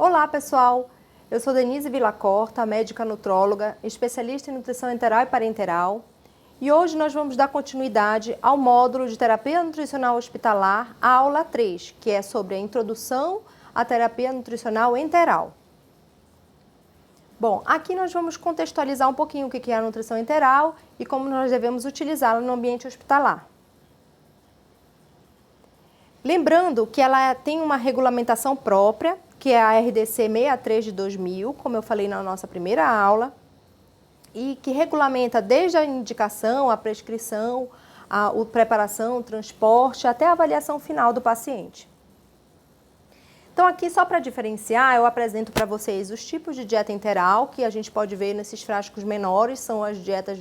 Olá, pessoal! Eu sou Denise Villacorta, médica nutróloga, especialista em nutrição enteral e parenteral. E hoje nós vamos dar continuidade ao módulo de terapia nutricional hospitalar, a aula 3, que é sobre a introdução à terapia nutricional enteral. Bom, aqui nós vamos contextualizar um pouquinho o que é a nutrição enteral e como nós devemos utilizá-la no ambiente hospitalar. Lembrando que ela tem uma regulamentação própria, que é a RDC 63 de 2000, como eu falei na nossa primeira aula, e que regulamenta desde a indicação, a prescrição, a preparação, o transporte, até a avaliação final do paciente. Então aqui, só para diferenciar, eu apresento para vocês os tipos de dieta enteral, que a gente pode ver nesses frascos menores, são as dietas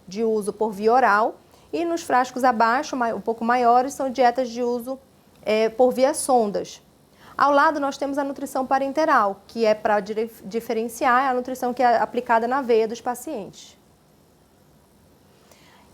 de uso por via oral, e nos frascos abaixo, um pouco maiores, são dietas de uso por via sondas. Ao lado nós temos a nutrição parenteral, que é para diferenciar a nutrição que é aplicada na veia dos pacientes.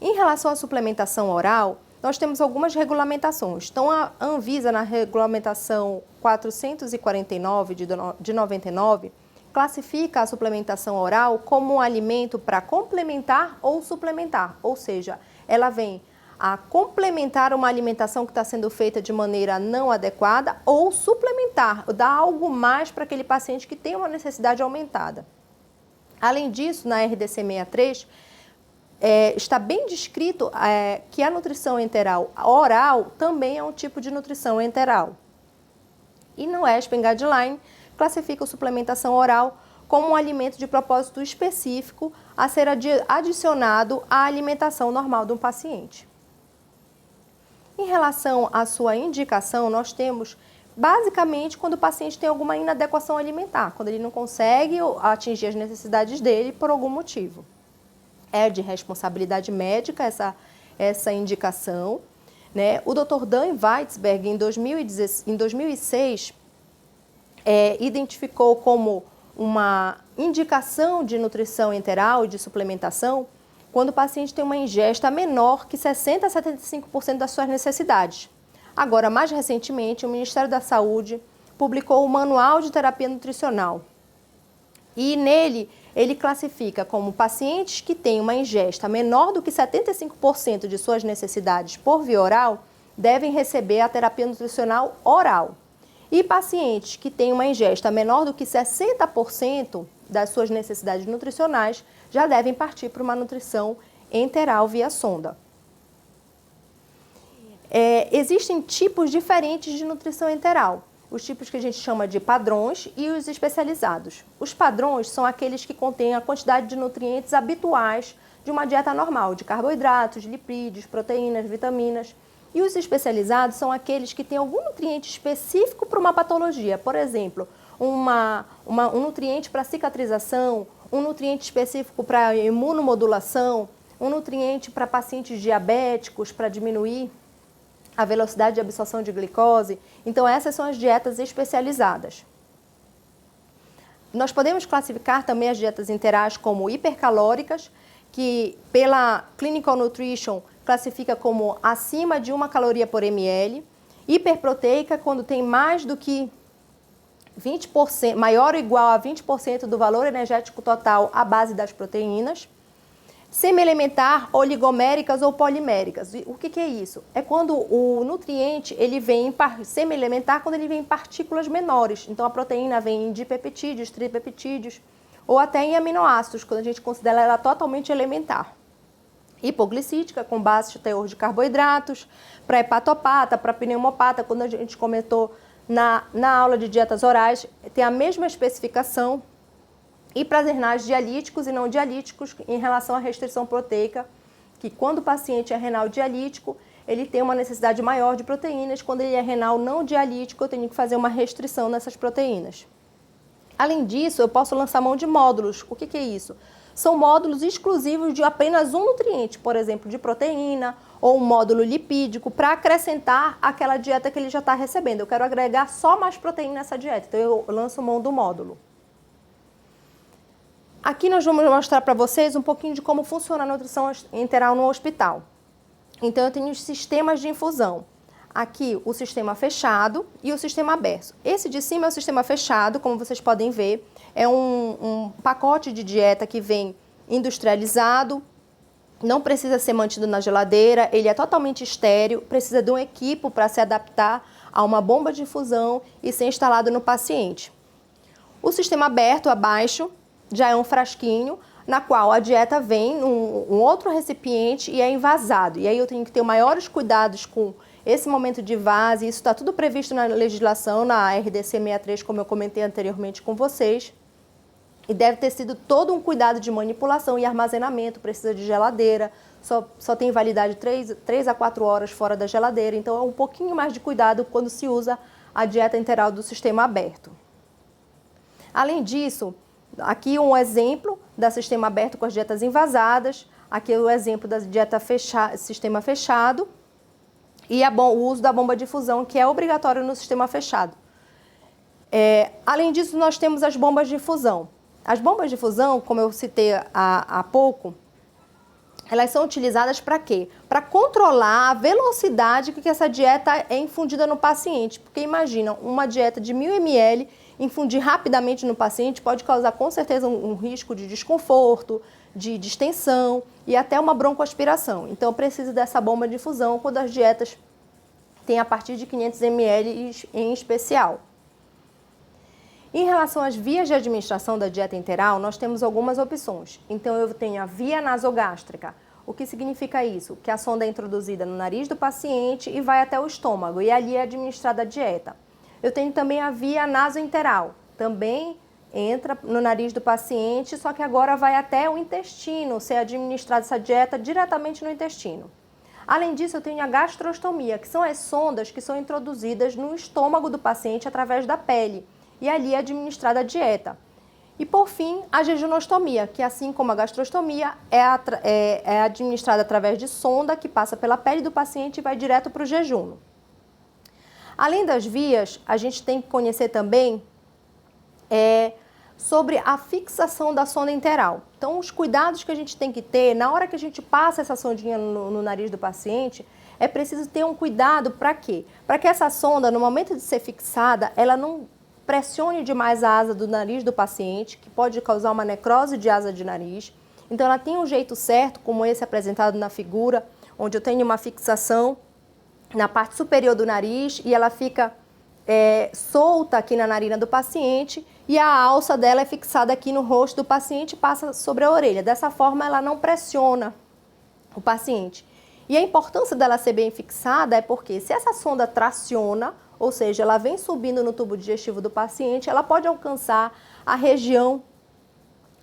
Em relação à suplementação oral, nós temos algumas regulamentações. Então, a Anvisa, na regulamentação 449 de 99, classifica a suplementação oral como um alimento para complementar ou suplementar, ou seja, ela vem a complementar uma alimentação que está sendo feita de maneira não adequada ou suplementar, dar algo mais para aquele paciente que tem uma necessidade aumentada. Além disso, na RDC 63, está bem descrito que a nutrição enteral oral também é um tipo de nutrição enteral. E no ESPEN Guideline, classifica a suplementação oral como um alimento de propósito específico a ser adicionado à alimentação normal do paciente. Em relação à sua indicação, nós temos basicamente quando o paciente tem alguma inadequação alimentar, quando ele não consegue atingir as necessidades dele por algum motivo. É de responsabilidade médica essa indicação, né? O Dr. Dan Weitzberg, em 2006, identificou como uma indicação de nutrição enteral e de suplementação quando o paciente tem uma ingesta menor que 60% a 75% das suas necessidades. Agora, mais recentemente, o Ministério da Saúde publicou o Manual de Terapia Nutricional. E nele, ele classifica como pacientes que têm uma ingesta menor do que 75% de suas necessidades por via oral, devem receber a terapia nutricional oral. E pacientes que têm uma ingesta menor do que 60% das suas necessidades nutricionais já devem partir para uma nutrição enteral via sonda. Existem tipos diferentes de nutrição enteral. Os tipos que a gente chama de padrões e os especializados. Os padrões são aqueles que contêm a quantidade de nutrientes habituais de uma dieta normal, de carboidratos, lipídios, proteínas, vitaminas. E os especializados são aqueles que têm algum nutriente específico para uma patologia. Por exemplo, um nutriente para cicatrização, um nutriente específico para imunomodulação, um nutriente para pacientes diabéticos, para diminuir a velocidade de absorção de glicose. Então, essas são as dietas especializadas. Nós podemos classificar também as dietas enterais como hipercalóricas, que pela Clinical Nutrition classifica como acima de 1 caloria por ml, hiperproteica, quando tem mais do que 20%, maior ou igual a 20% do valor energético total à base das proteínas, semi-elementar, oligoméricas ou poliméricas. O que é isso? É quando o nutriente ele vem semi-elementar, quando ele vem em partículas menores. Então a proteína vem em dipeptídeos, tripeptídeos ou até em aminoácidos, quando a gente considera ela totalmente elementar. Hipoglicídica, com baixo teor de carboidratos, para hepatopata, para pneumopata, quando a gente comentou na aula de dietas orais, tem a mesma especificação, e para renais dialíticos e não dialíticos em relação à restrição proteica, que quando o paciente é renal dialítico, ele tem uma necessidade maior de proteínas, quando ele é renal não dialítico, eu tenho que fazer uma restrição nessas proteínas. Além disso, eu posso lançar mão de módulos. O que é isso? São módulos exclusivos de apenas um nutriente, por exemplo, de proteína ou um módulo lipídico, para acrescentar aquela dieta que ele já está recebendo. Eu quero agregar só mais proteína nessa dieta, então eu lanço mão do módulo. Aqui nós vamos mostrar para vocês um pouquinho de como funciona a nutrição enteral no hospital. Então, eu tenho os sistemas de infusão. aqui o sistema fechado e o sistema aberto. Esse de cima é o sistema fechado, como vocês podem ver, é um pacote de dieta que vem industrializado, não precisa ser mantido na geladeira, ele é totalmente estéril, precisa de um equipo para se adaptar a uma bomba de infusão e ser instalado no paciente. O sistema aberto abaixo já é um frasquinho, na qual a dieta vem num outro recipiente e é envasado. E aí eu tenho que ter maiores cuidados com esse momento de vase, isso está tudo previsto na legislação, na RDC 63, como eu comentei anteriormente com vocês. E deve ter sido todo um cuidado de manipulação e armazenamento, precisa de geladeira, só tem validade 3 a 4 horas fora da geladeira, então é um pouquinho mais de cuidado quando se usa a dieta enteral do sistema aberto. Além disso, aqui um exemplo da sistema aberto com as dietas envasadas, aqui é o exemplo da dieta sistema fechado e o uso da bomba de infusão, que é obrigatório no sistema fechado. Além disso, nós temos as bombas de infusão. As bombas de infusão, como eu citei há pouco, elas são utilizadas para quê? Para controlar a velocidade com que essa dieta é infundida no paciente. Porque imagina, uma dieta de 1000 ml infundir rapidamente no paciente pode causar com certeza um risco de desconforto, de distensão e até uma broncoaspiração. Então precisa dessa bomba de infusão quando as dietas têm a partir de 500 ml em especial. Em relação às vias de administração da dieta enteral, nós temos algumas opções. Então, eu tenho a via nasogástrica. O que significa isso? Que a sonda é introduzida no nariz do paciente e vai até o estômago, e ali é administrada a dieta. Eu tenho também a via nasoenteral. Também entra no nariz do paciente, só que agora vai até o intestino, ser administrada essa dieta diretamente no intestino. Além disso, eu tenho a gastrostomia, que são as sondas que são introduzidas no estômago do paciente através da pele. E ali é administrada a dieta. E por fim, a jejunostomia, que assim como a gastrostomia, é administrada através de sonda que passa pela pele do paciente e vai direto para o jejum. Além das vias, a gente tem que conhecer também sobre a fixação da sonda enteral. Então, os cuidados que a gente tem que ter, na hora que a gente passa essa sondinha no nariz do paciente, é preciso ter um cuidado para quê? Para que essa sonda, no momento de ser fixada, ela não pressione demais a asa do nariz do paciente, que pode causar uma necrose de asa de nariz. Então, ela tem um jeito certo, como esse apresentado na figura, onde eu tenho uma fixação na parte superior do nariz e ela fica solta aqui na narina do paciente e a alça dela é fixada aqui no rosto do paciente e passa sobre a orelha. Dessa forma, ela não pressiona o paciente. E a importância dela ser bem fixada é porque se essa sonda traciona, ou seja, ela vem subindo no tubo digestivo do paciente, ela pode alcançar a região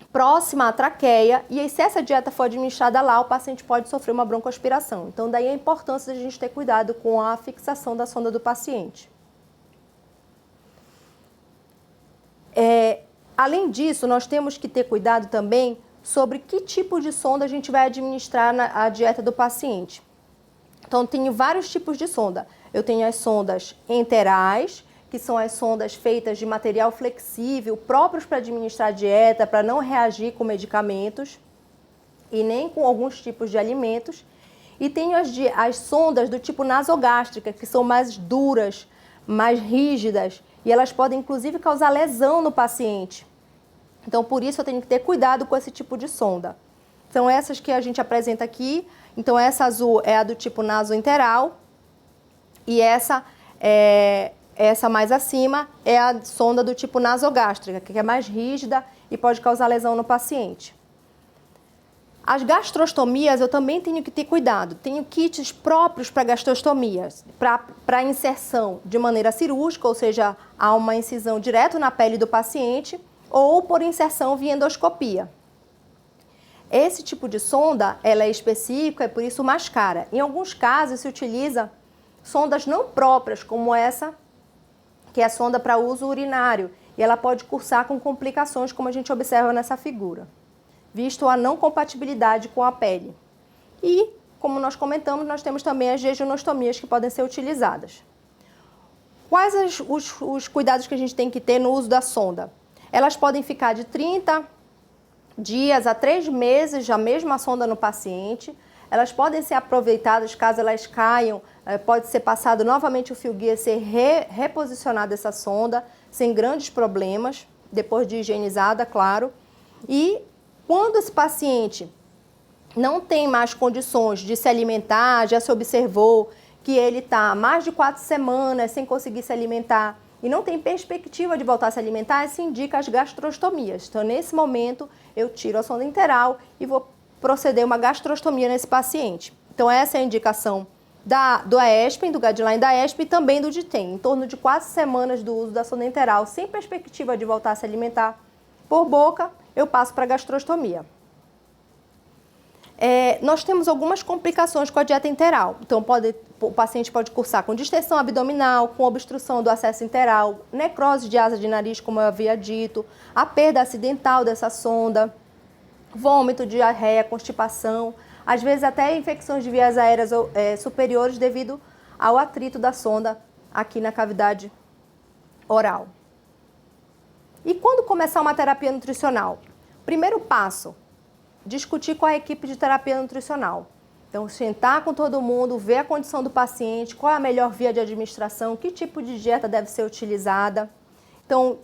próxima à traqueia e aí, se essa dieta for administrada lá, o paciente pode sofrer uma broncoaspiração. Então, daí a importância de a gente ter cuidado com a fixação da sonda do paciente. Além disso, nós temos que ter cuidado também sobre que tipo de sonda a gente vai administrar na dieta do paciente. Então, tenho vários tipos de sonda. Eu tenho as sondas enterais, que são as sondas feitas de material flexível, próprios para administrar a dieta, para não reagir com medicamentos e nem com alguns tipos de alimentos. E tenho as sondas do tipo nasogástrica, que são mais duras, mais rígidas, e elas podem inclusive causar lesão no paciente. Então, por isso eu tenho que ter cuidado com esse tipo de sonda. São essas que a gente apresenta aqui. Então, essa azul é a do tipo nasoenteral e essa mais acima é a sonda do tipo nasogástrica, que é mais rígida e pode causar lesão no paciente. As gastrostomias eu também tenho que ter cuidado. Tenho kits próprios para gastrostomias, para inserção de maneira cirúrgica, ou seja, há uma incisão direto na pele do paciente, ou por inserção via endoscopia. Esse tipo de sonda, ela é específica, é por isso mais cara. Em alguns casos se utiliza sondas não próprias, como essa, que é a sonda para uso urinário, e ela pode cursar com complicações, como a gente observa nessa figura, visto a não compatibilidade com a pele. E, como nós comentamos, nós temos também as jejunostomias que podem ser utilizadas. Quais os cuidados que a gente tem que ter no uso da sonda? Elas podem ficar de 30 dias a 3 meses a mesma sonda no paciente. Elas podem ser aproveitadas caso elas caiam pode ser passado novamente o fio guia, ser reposicionada essa sonda, sem grandes problemas, depois de higienizada, claro. E quando esse paciente não tem mais condições de se alimentar, já se observou que ele está mais de 4 semanas sem conseguir se alimentar e não tem perspectiva de voltar a se alimentar, isso indica as gastrostomias. Então, nesse momento, eu tiro a sonda enteral e vou proceder uma gastrostomia nesse paciente. Então, essa é a indicação do AESP, do guideline da AESP e também do DITEM, em torno de 4 semanas do uso da sonda enteral, sem perspectiva de voltar a se alimentar por boca, eu passo para a gastrostomia. Nós temos algumas complicações com a dieta enteral. Então, o paciente pode cursar com distensão abdominal, com obstrução do acesso enteral, necrose de asa de nariz, como eu havia dito, a perda acidental dessa sonda, vômito, diarreia, constipação, às vezes até infecções de vias aéreas superiores devido ao atrito da sonda aqui na cavidade oral. E quando começar uma terapia nutricional? Primeiro passo, discutir com a equipe de terapia nutricional. Então, sentar com todo mundo, ver a condição do paciente, qual é a melhor via de administração, que tipo de dieta deve ser utilizada. Então,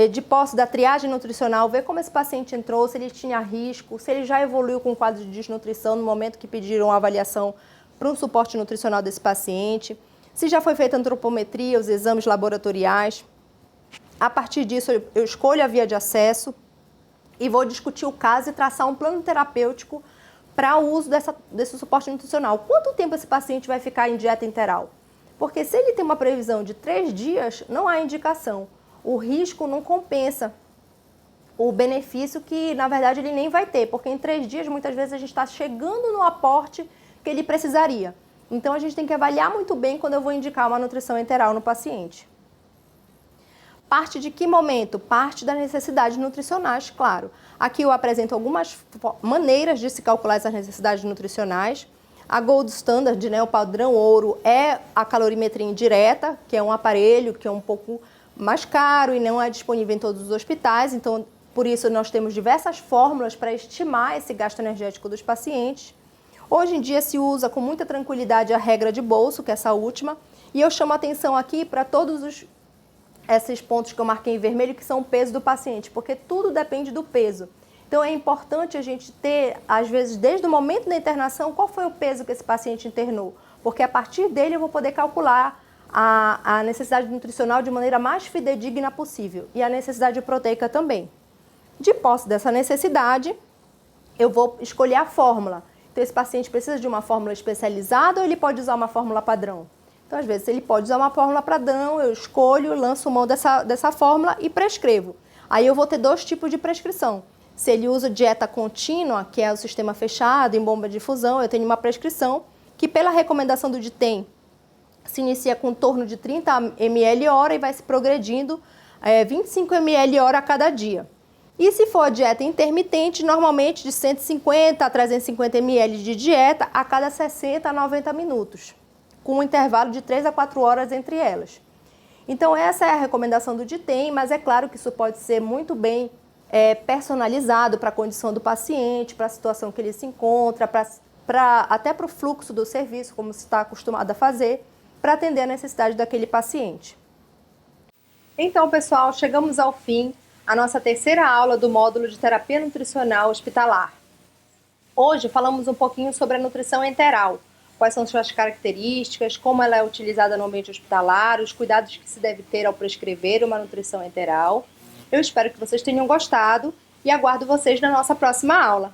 de posse da triagem nutricional, ver como esse paciente entrou, se ele tinha risco, se ele já evoluiu com quadro de desnutrição no momento que pediram a avaliação para um suporte nutricional desse paciente, se já foi feita a antropometria, os exames laboratoriais. A partir disso, eu escolho a via de acesso e vou discutir o caso e traçar um plano terapêutico para o uso desse suporte nutricional. Quanto tempo esse paciente vai ficar em dieta enteral? Porque se ele tem uma previsão de 3 dias, não há indicação. O risco não compensa o benefício que, na verdade, ele nem vai ter, porque em 3 dias, muitas vezes, a gente está chegando no aporte que ele precisaria. Então, a gente tem que avaliar muito bem quando eu vou indicar uma nutrição enteral no paciente. Parte de que momento? Parte das necessidades nutricionais, claro. Aqui eu apresento algumas maneiras de se calcular essas necessidades nutricionais. A Gold Standard, né, o padrão ouro, é a calorimetria indireta, que é um aparelho que é um pouco mais caro e não é disponível em todos os hospitais. Então, por isso, nós temos diversas fórmulas para estimar esse gasto energético dos pacientes. Hoje em dia se usa com muita tranquilidade a regra de bolso, que é essa última, e eu chamo a atenção aqui para todos esses pontos que eu marquei em vermelho, que são o peso do paciente, porque tudo depende do peso. Então, é importante a gente ter, às vezes, desde o momento da internação, qual foi o peso que esse paciente internou, porque a partir dele eu vou poder calcular a necessidade nutricional de maneira mais fidedigna possível e a necessidade proteica também. De posse dessa necessidade, eu vou escolher a fórmula. Então, esse paciente precisa de uma fórmula especializada ou ele pode usar uma fórmula padrão? Então, às vezes, ele pode usar uma fórmula padrão, eu escolho, lanço mão dessa fórmula e prescrevo. Aí eu vou ter 2 tipos de prescrição. Se ele usa dieta contínua, que é o sistema fechado, em bomba de infusão, eu tenho uma prescrição que, pela recomendação do DITEM, se inicia com em torno de 30 ml hora e vai se progredindo 25 ml hora a cada dia. E se for a dieta intermitente, normalmente de 150 a 350 ml de dieta a cada 60 a 90 minutos. Com um intervalo de 3 a 4 horas entre elas. Então, essa é a recomendação do DITEM, mas é claro que isso pode ser muito bem personalizado para a condição do paciente, para a situação que ele se encontra, até para o fluxo do serviço, como se está acostumado a fazer, para atender a necessidade daquele paciente. Então, pessoal, chegamos ao fim, a nossa 3ª aula do módulo de terapia nutricional hospitalar. Hoje falamos um pouquinho sobre a nutrição enteral. Quais são suas características, como ela é utilizada no ambiente hospitalar, os cuidados que se deve ter ao prescrever uma nutrição enteral. Eu espero que vocês tenham gostado e aguardo vocês na nossa próxima aula.